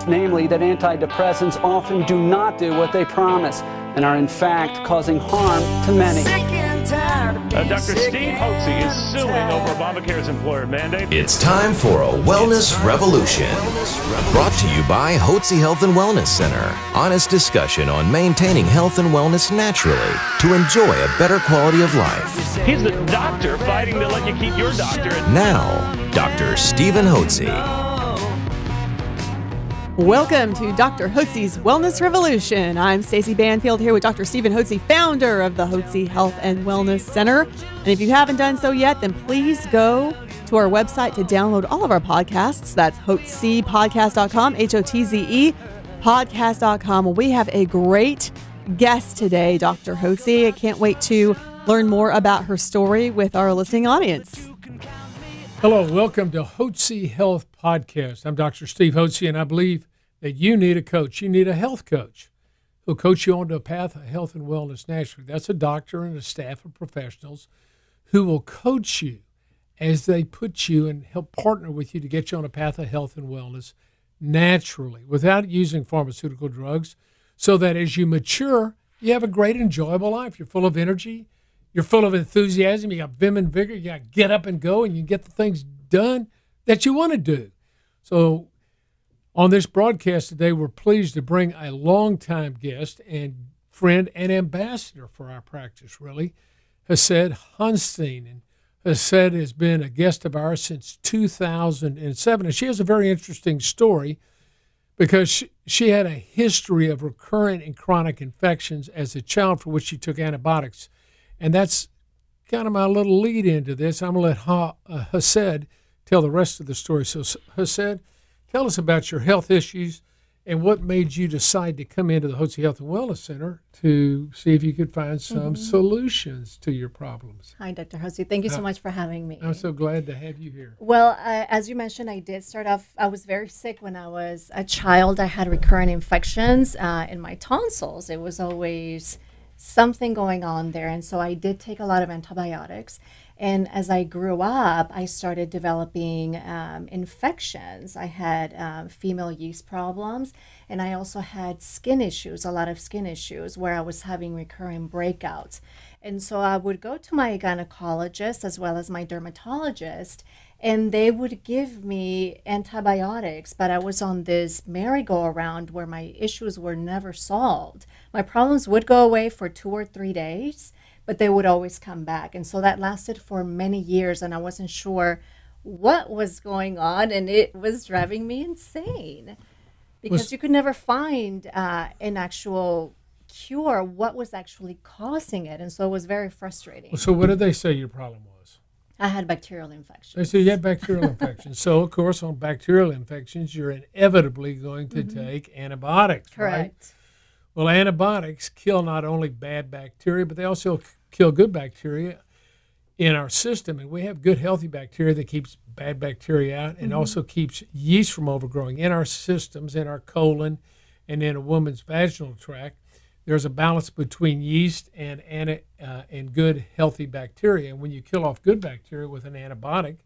namely that antidepressants often do not do what they promise and are in fact causing harm to many. Dr. Steve Hessed is suing over Obamacare's employer mandate. It's time for a wellness revolution. Brought to you by Hessed Health and Wellness Center. Honest discussion on maintaining health and wellness naturally to enjoy a better quality of life. He's the doctor fighting to let you keep your doctor. Now, Dr. Stephen Hessed. Welcome to Dr. Hessed's Wellness Revolution. I'm Stacey Banfield here with Dr. Stephen Hessed, founder of the Hessed Health and Wellness Center. And if you haven't done so yet, then please go to our website to download all of our podcasts. That's hotzepodcast.com, Hotze podcast.com. We have a great guest today, Dr. Hessed. I can't wait to learn more about her story with our listening audience. Hello, welcome to Hessed Health Podcast. I'm Dr. Steve Hessed, and I believe that you need a coach. You need a health coach who'll coach you onto a path of health and wellness naturally. That's a doctor and a staff of professionals who will coach you as they put you and help partner with you to get you on a path of health and wellness naturally without using pharmaceutical drugs, so that as you mature, you have a great, enjoyable life. You're full of energy. You're full of enthusiasm. You got vim and vigor. You got to get up and go, and you get the things done that you want to do. So on this broadcast today, we're pleased to bring a longtime guest and friend and ambassador for our practice, really, Hessed Hunstein. And Hessed has been a guest of ours since 2007. And she has a very interesting story because she had a history of recurrent and chronic infections as a child for which she took antibiotics. And that's kind of my little lead into this. I'm going to let Hessed tell the rest of the story. So, Hessed, tell us about your health issues and what made you decide to come into the Hessed Health and Wellness Center to see if you could find some solutions to your problems. Hi, Dr. Hessed. Thank you so much for having me. I'm so glad to have you here. Well, as you mentioned, I did start off, I was very sick when I was a child. I had recurrent infections in my tonsils. It was always something going on there. And so I did take a lot of antibiotics. And as I grew up, I started developing infections. I had female yeast problems, and I also had skin issues, a lot of skin issues where I was having recurring breakouts. And so I would go to my gynecologist as well as my dermatologist, and they would give me antibiotics, but I was on this merry-go-round where my issues were never solved. My problems would go away for 2 or 3 days, but they would always come back. And so that lasted for many years, and I wasn't sure what was going on, and it was driving me insane because you could never find an actual cure, what was actually causing it. And so it was very frustrating. So what did they say your problem was? I had bacterial infections. They said you had bacterial infections. So, of course, on bacterial infections, you're inevitably going to take antibiotics, Correct. Right? Well, antibiotics kill not only bad bacteria, but they also kill good bacteria in our system. And we have good, healthy bacteria that keeps bad bacteria out and also keeps yeast from overgrowing in our systems, in our colon, and in a woman's vaginal tract. There's a balance between yeast and good, healthy bacteria. And when you kill off good bacteria with an antibiotic,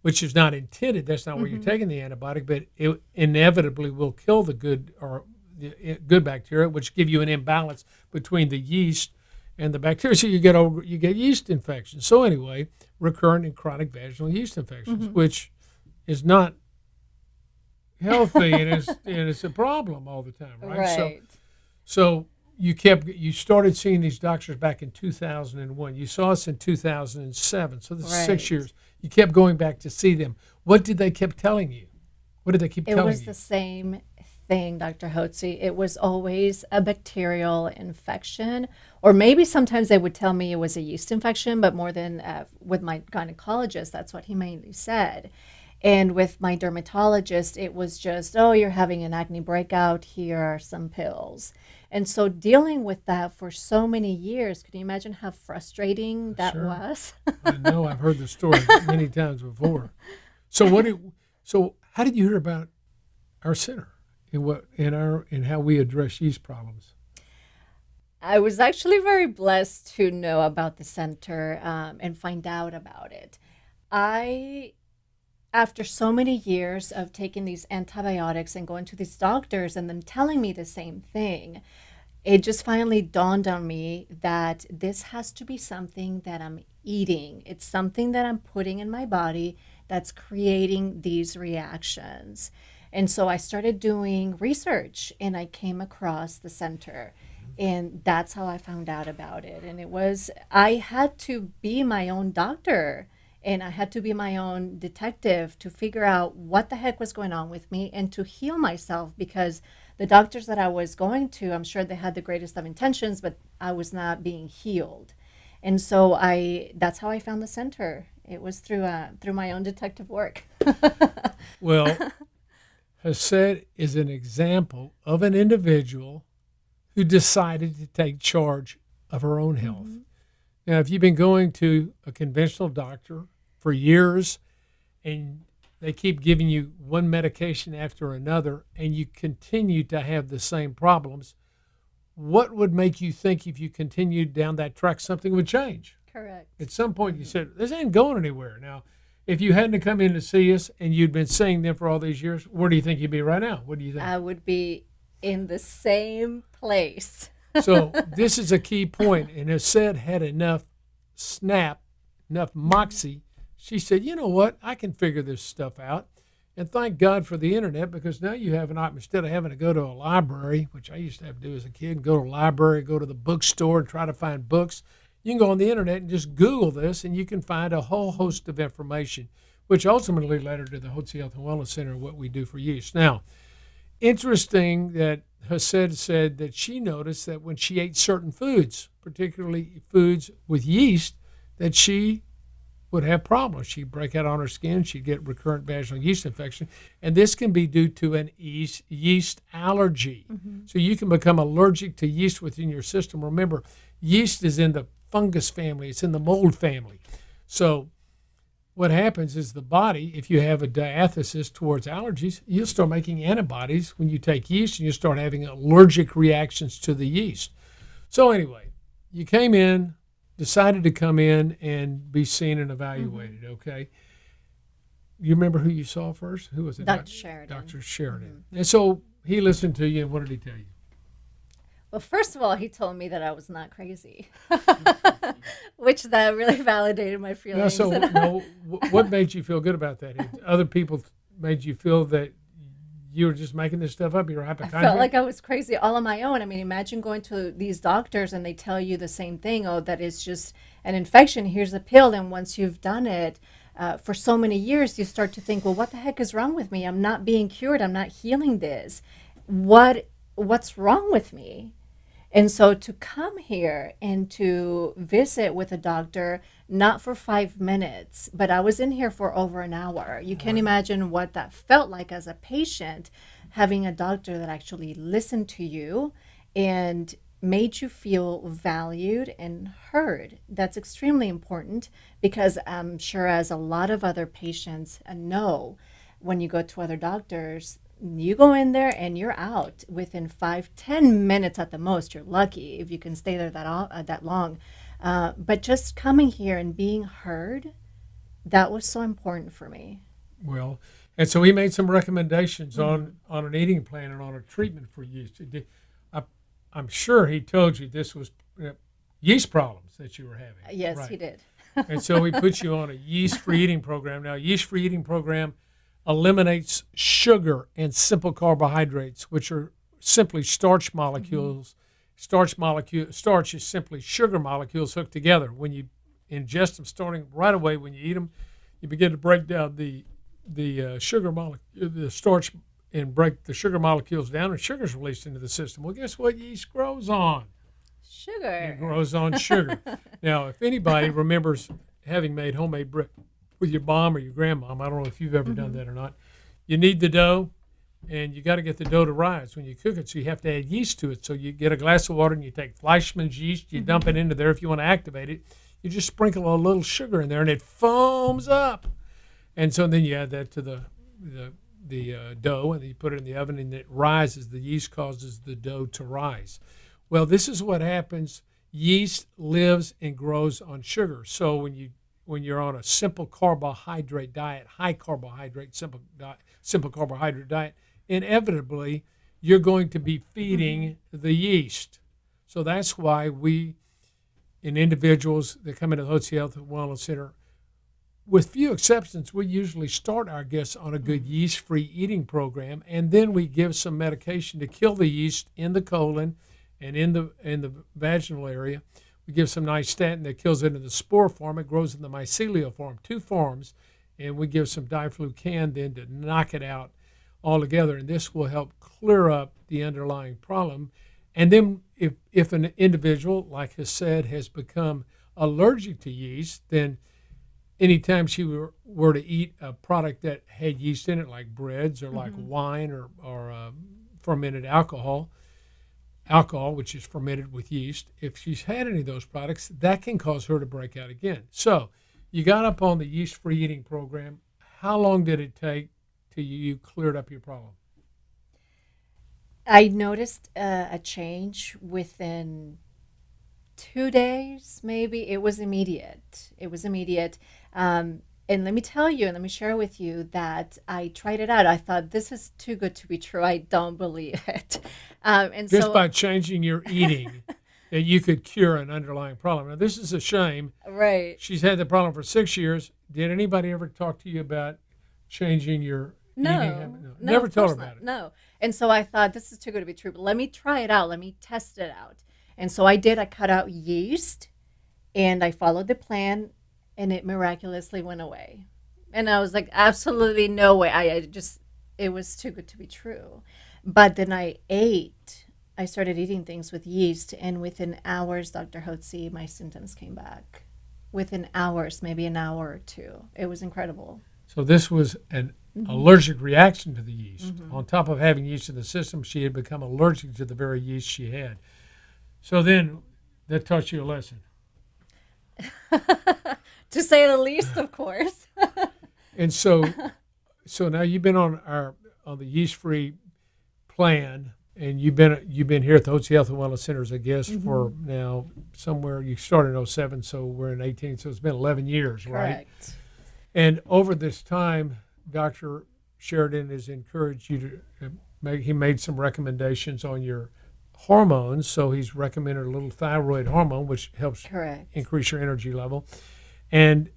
which is not intended, that's not where you're taking the antibiotic, but it inevitably will kill the good bacteria, which give you an imbalance between the yeast and the bacteria. So you get yeast infections. So anyway, recurrent and chronic vaginal yeast infections, which is not healthy and it's a problem all the time, right? Right. So you started seeing these doctors back in 2001. You saw us in 2007. So this is 6 years. You kept going back to see them. What did they keep telling you? What did they keep telling you? It was the same thing, Dr. Hessed. It was always a bacterial infection, or maybe sometimes they would tell me it was a yeast infection, but more than with my gynecologist, that's what he mainly said. And with my dermatologist, it was just, oh, you're having an acne breakout, here are some pills. And so dealing with that for so many years, can you imagine how frustrating that was? I know, I've heard the story many times before. So how did you hear about our center and how we address yeast problems? I was actually very blessed to know about the center and find out about it. I after so many years of taking these antibiotics and going to these doctors and them telling me the same thing, it just finally dawned on me that this has to be something that I'm eating. It's something that I'm putting in my body that's creating these reactions. And so I started doing research and I came across the center. And that's how I found out about it. And I had to be my own doctor and I had to be my own detective to figure out what the heck was going on with me and to heal myself, because the doctors that I was going to, I'm sure they had the greatest of intentions, but I was not being healed. And so that's how I found the center. It was through my own detective work. Well, Hessed is an example of an individual who decided to take charge of her own health. Mm-hmm. Now, if you've been going to a conventional doctor for years and they keep giving you one medication after another and you continue to have the same problems, what would make you think if you continued down that track something would change? Correct. At some point you said, this ain't going anywhere. Now, if you hadn't come in to see us and you'd been seeing them for all these years, where do you think you'd be right now? What do you think? I would be in the same place. So this is a key point, and Hessed had enough snap, enough moxie. She said, you know what, I can figure this stuff out. And thank God for the internet, because now you have an option. Instead of having to go to a library, which I used to have to do as a kid, and go to a library, go to the bookstore and try to find books, you can go on the internet and just Google this, and you can find a whole host of information, which ultimately led her to the Hotze Health and Wellness Center, what we do for yeast. Now, interesting that Hessed said that she noticed that when she ate certain foods, particularly foods with yeast, that she would have problems. She'd break out on her skin. She'd get recurrent vaginal yeast infection. And this can be due to an yeast allergy. Mm-hmm. So you can become allergic to yeast within your system. Remember, yeast is in the fungus family. It's in the mold family. So what happens is the body, if you have a diathesis towards allergies, you'll start making antibodies when you take yeast, and you start having allergic reactions to the yeast. So anyway, you came in, decided to come in and be seen and evaluated, mm-hmm. Okay? You remember who you saw first? Who was it? Dr. Sheridan. Dr. Sheridan. Mm-hmm. And so he listened to you, and what did he tell you? Well, first of all, he told me that I was not crazy, which that really validated my feelings. What made you feel good about that? Other people made you feel that you were just making this stuff up? You were hypochondriac? I felt like I was crazy all on my own. I mean, imagine going to these doctors and they tell you the same thing. Oh, that is just an infection. Here's a pill. And once you've done it for so many years, you start to think, well, what the heck is wrong with me? I'm not being cured. I'm not healing this. What's wrong with me? And so to come here and to visit with a doctor, not for 5 minutes, but I was in here for over an hour. You can imagine what that felt like as a patient, having a doctor that actually listened to you and made you feel valued and heard. That's extremely important, because I'm sure, as a lot of other patients know, when you go to other doctors, you go in there and you're out within 5-10 minutes at the most. You're lucky if you can stay there that long. But just coming here and being heard, that was so important for me. Well, and so he made some recommendations mm-hmm. on an eating plan and on a treatment for yeast. I'm sure he told you this was yeast problems that you were having. Yes, right? He did. And so he put you on a yeast-free eating program. Now, a yeast-free eating program eliminates sugar and simple carbohydrates, which are simply starch molecules. Mm-hmm. Starch is simply sugar molecules hooked together. When you ingest them, starting right away when you eat them, you begin to break down the starch, and break the sugar molecules down, and sugar is released into the system. Well, guess what yeast grows on? Sugar. It grows on sugar. Now, if anybody remembers having made homemade bread with your mom or your grandmom, I don't know if you've ever mm-hmm. done that or not, you need the dough, and you got to get the dough to rise when you cook it, so you have to add yeast to it. So you get a glass of water, and you take Fleischmann's yeast, you mm-hmm. dump it into there. If you want to activate it, you just sprinkle a little sugar in there, and it foams up. And so then you add that to the dough, and then you put it in the oven, and it rises. The yeast causes the dough to rise. Well, this is what happens. Yeast lives and grows on sugar. So when when you're on a simple carbohydrate diet, high carbohydrate, simple carbohydrate diet, inevitably you're going to be feeding the yeast. So that's why we, in individuals that come into the Hotze Health and Wellness Center, with few exceptions, we usually start our guests on a good yeast-free eating program, and then we give some medication to kill the yeast in the colon and in the vaginal area. We give some nystatin that kills it in the spore form. It grows in the mycelial form, 2 forms, and we give some diflucan then to knock it out altogether, and this will help clear up the underlying problem. And then if an individual, like Hessed, has become allergic to yeast, then anytime she were to eat a product that had yeast in it, like breads or like wine or fermented alcohol, which is fermented with yeast, if she's had any of those products, that can cause her to break out again. So you got up on the yeast-free eating program. How long did it take till you cleared up your problem? I noticed a change within 2 days, maybe. It was immediate. And let me tell you, and let me share with you that I tried it out. I thought, this is too good to be true. I don't believe it. And Just so, by changing your eating, that you could cure an underlying problem. Now, this is a shame. right. She's had the problem for 6 years. Did anybody ever talk to you about changing your eating habit? No. Never of told her course about not. it. No. And so I thought, this is too good to be true, but let me try it out. Let me test it out. And so I did. I cut out yeast, and I followed the plan, and it miraculously went away. And I was like, absolutely no way. It was too good to be true. But then I started eating things with yeast, and within hours, Dr. Hotze, my symptoms came back. Within hours, maybe an hour or 2. It was incredible. So this was an allergic reaction to the yeast. On top of having yeast in the system, she had become allergic to the very yeast she had. So then that taught you a lesson. To say the least, of course. And so now you've been on the yeast-free plan, and you've been here at the Hotze Health and Wellness Center as a guest for now somewhere. You started in 07, so we're in 18, so it's been 11 years, right? Correct. And over this time, Dr. Sheridan has encouraged you to he made some recommendations on your hormones. So he's recommended a little thyroid hormone, which helps increase your energy level. And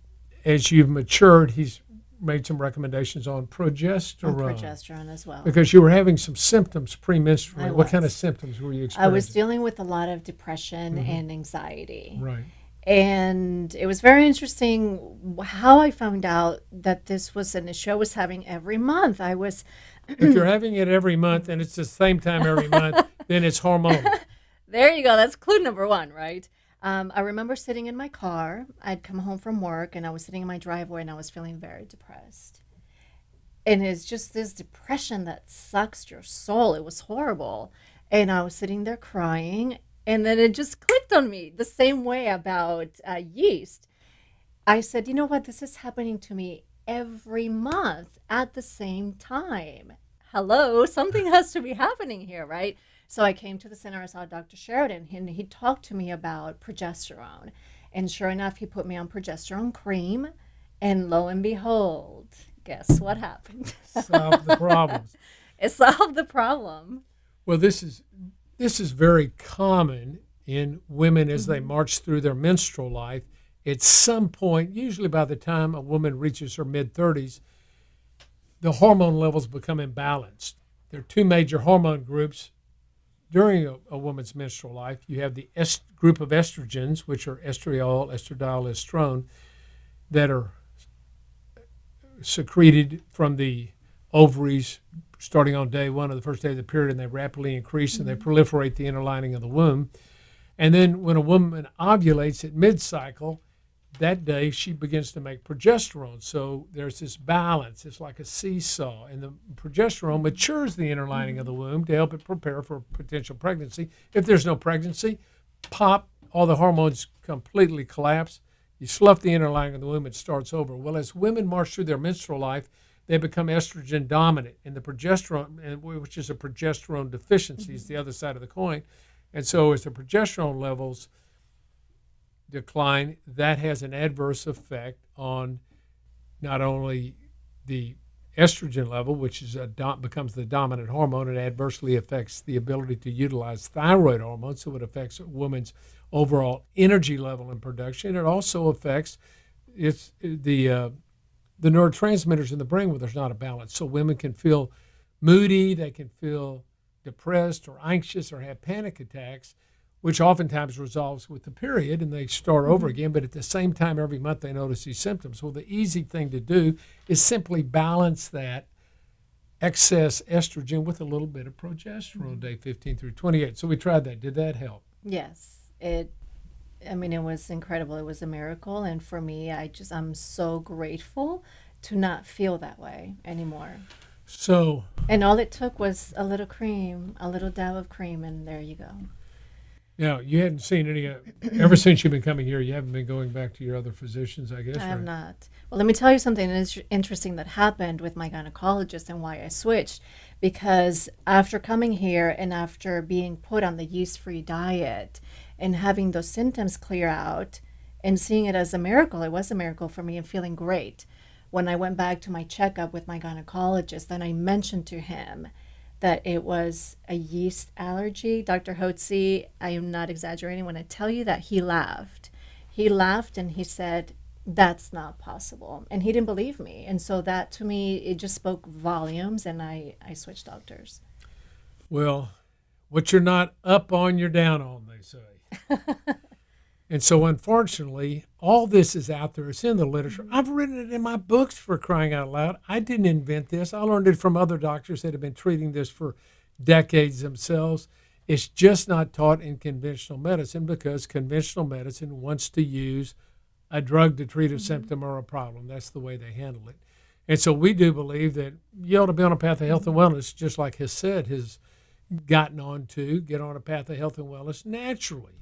as you've matured, he's made some recommendations on progesterone. Progesterone as well. Because you were having some symptoms premenstrually. What kind of was. symptoms were you I experiencing? was dealing with a lot of depression and anxiety. Right. And it was very interesting how I found out that this was an issue I was having every month. If you're having it every month and it's the same time every month, then it's hormonal. There you go. That's clue number 1, right? I remember sitting in my car. I'd come home from work, and I was sitting in my driveway, and I was feeling very depressed. And it's just this depression that sucks your soul. It was horrible. And I was sitting there crying, and then it just clicked on me the same way about yeast. I said, you know what? This is happening to me every month at the same time. Hello, something has to be happening here, right? So I came to the center, I saw Dr. Sheridan, and he talked to me about progesterone. And sure enough, he put me on progesterone cream, and lo and behold, guess what happened? Solved the problems. It solved the problem. Well, this is very common in women as they march through their menstrual life. At some point, usually by the time a woman reaches her mid-30s, the hormone levels become imbalanced. There are 2 major hormone groups during a woman's menstrual life. You have the group of estrogens, which are estriol, estradiol, estrone, that are secreted from the ovaries starting on day 1 of the first day of the period, and they rapidly increase and they proliferate the inner lining of the womb. And then when a woman ovulates at mid-cycle, that day she begins to make progesterone. So there's this balance. It's like a seesaw. And the progesterone matures the inner lining of the womb to help it prepare for potential pregnancy. If there's no pregnancy, pop, all the hormones completely collapse. You slough the inner lining of the womb, it starts over. Well, as women march through their menstrual life, they become estrogen dominant. And the progesterone, which is a progesterone deficiency, is the other side of the coin. And so as the progesterone levels decline, that has an adverse effect on not only the estrogen level, which is becomes the dominant hormone, and adversely affects the ability to utilize thyroid hormones, so it affects a woman's overall energy level and production. It also affects the neurotransmitters in the brain where there's not a balance. So women can feel moody, they can feel depressed or anxious or have panic attacks, which oftentimes resolves with the period and they start over again. But at the same time, every month they notice these symptoms. Well, the easy thing to do is simply balance that excess estrogen with a little bit of progesterone day 15 through 28. So we tried that. Did that help? Yes, it was incredible. It was a miracle. And for me, I'm so grateful to not feel that way anymore. So, and all it took was a little cream, a little dab of cream, and there you go. Now, you hadn't seen any, ever since you've been coming here, you haven't been going back to your other physicians, I guess? I have not. Well, let me tell you something interesting that happened with my gynecologist and why I switched. Because after coming here and after being put on the yeast-free diet and having those symptoms clear out and seeing it as a miracle, it was a miracle for me and feeling great. When I went back to my checkup with my gynecologist, then I mentioned to him that it was a yeast allergy. Dr. Hotze, I am not exaggerating when I tell you that he laughed. He laughed and he said, that's not possible. And he didn't believe me. And so that to me, it just spoke volumes, and I switched doctors. Well, what you're not up on, you're down on, they say. And so, unfortunately, all this is out there. It's in the literature. I've written it in my books, for crying out loud. I didn't invent this. I learned it from other doctors that have been treating this for decades themselves. It's just not taught in conventional medicine because conventional medicine wants to use a drug to treat a symptom or a problem. That's the way they handle it. And so we do believe that you ought to be on a path of health and wellness, just like Hessed has gotten on to, get on a path of health and wellness naturally,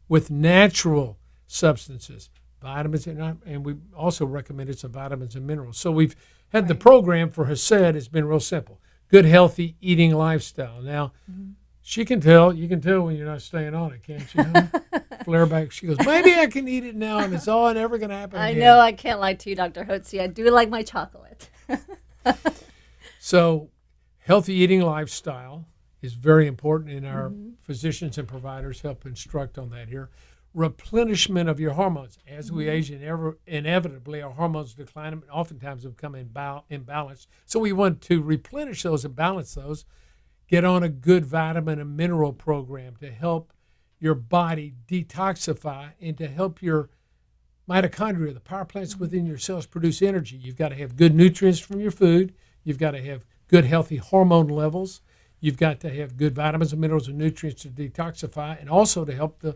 with natural substances, vitamins, and we also recommended some vitamins and minerals. So we've had the program for Hessed. It's been real simple. Good, healthy eating lifestyle. Now, you can tell when you're not staying on it, can't you? Huh? Flare back. She goes, maybe I can eat it now, and it's all never going to happen again. I know, I can't lie to you, Dr. Hotze. I do like my chocolate. So healthy eating lifestyle is very important, and our physicians and providers help instruct on that here. Replenishment of your hormones. As we age, inevitably our hormones decline and oftentimes become imbalanced. So we want to replenish those and balance those. Get on a good vitamin and mineral program to help your body detoxify and to help your mitochondria, the power plants within your cells, produce energy. You've got to have good nutrients from your food. You've got to have good, healthy hormone levels. You've got to have good vitamins and minerals and nutrients to detoxify, and also to help the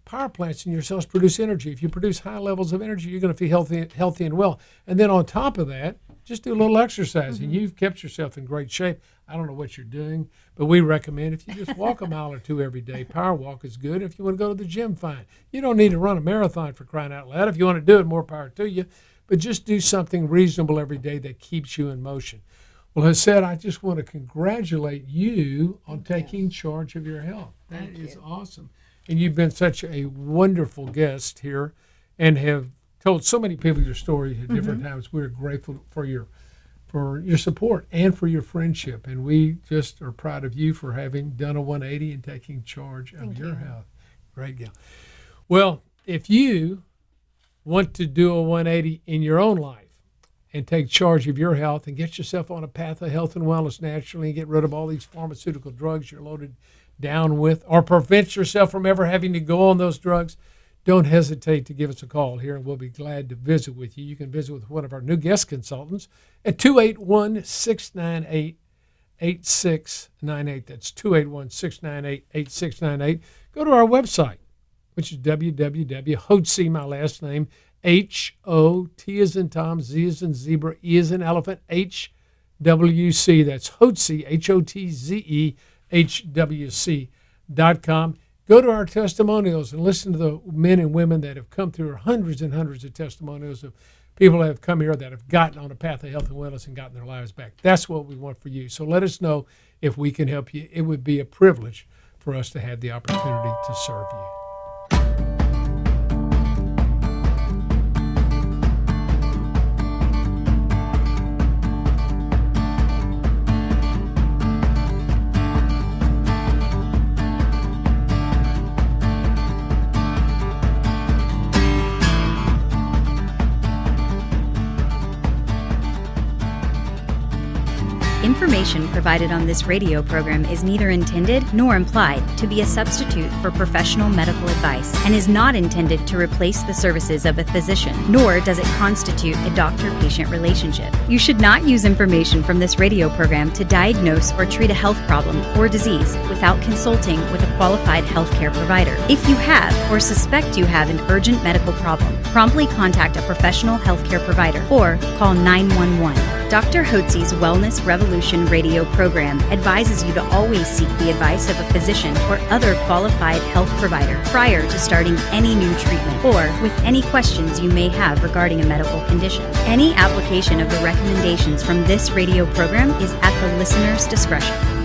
power plants in your cells produce energy. If you produce high levels of energy, you're going to feel healthy and well. And then on top of that, just do a little exercise, and you've kept yourself in great shape. I don't know what you're doing, but we recommend if you just walk a mile or two every day, power walk is good. If you want to go to the gym, fine. You don't need to run a marathon, for crying out loud. If you want to do it, more power to you. But just do something reasonable every day that keeps you in motion. Well, Hessed, I just want to congratulate you on taking charge of your health. That is awesome. And you've been such a wonderful guest here and have told so many people your story at different times. We're grateful for your support and for your friendship. And we just are proud of you for having done a 180 and taking charge of your health. Great gal. Well, if you want to do a 180 in your own life and take charge of your health and get yourself on a path of health and wellness naturally and get rid of all these pharmaceutical drugs you're loaded down with, or prevent yourself from ever having to go on those drugs, don't hesitate to give us a call here, and we'll be glad to visit with you. You can visit with one of our new guest consultants at 281-698-8698. That's 281-698-8698. Go to our website, which is www.Hotze, my last name, H-O-T as in Tom, Z as in zebra, E as in elephant, H-W-C. That's Hotze, H-O-T-Z-E, HWC.com. Go to our testimonials and listen to the men and women that have come through, hundreds and hundreds of testimonials of people that have come here that have gotten on a path of health and wellness and gotten their lives back. That's what we want for you. So let us know if we can help you. It would be a privilege for us to have the opportunity to serve you. Information provided on this radio program is neither intended nor implied to be a substitute for professional medical advice and is not intended to replace the services of a physician, nor does it constitute a doctor-patient relationship. You should not use information from this radio program to diagnose or treat a health problem or disease without consulting with a qualified healthcare provider. If you have or suspect you have an urgent medical problem, promptly contact a professional healthcare provider or call 911. Dr. Hotze's Wellness Revolution radio program advises you to always seek the advice of a physician or other qualified health provider prior to starting any new treatment or with any questions you may have regarding a medical condition. Any application of the recommendations from this radio program is at the listener's discretion.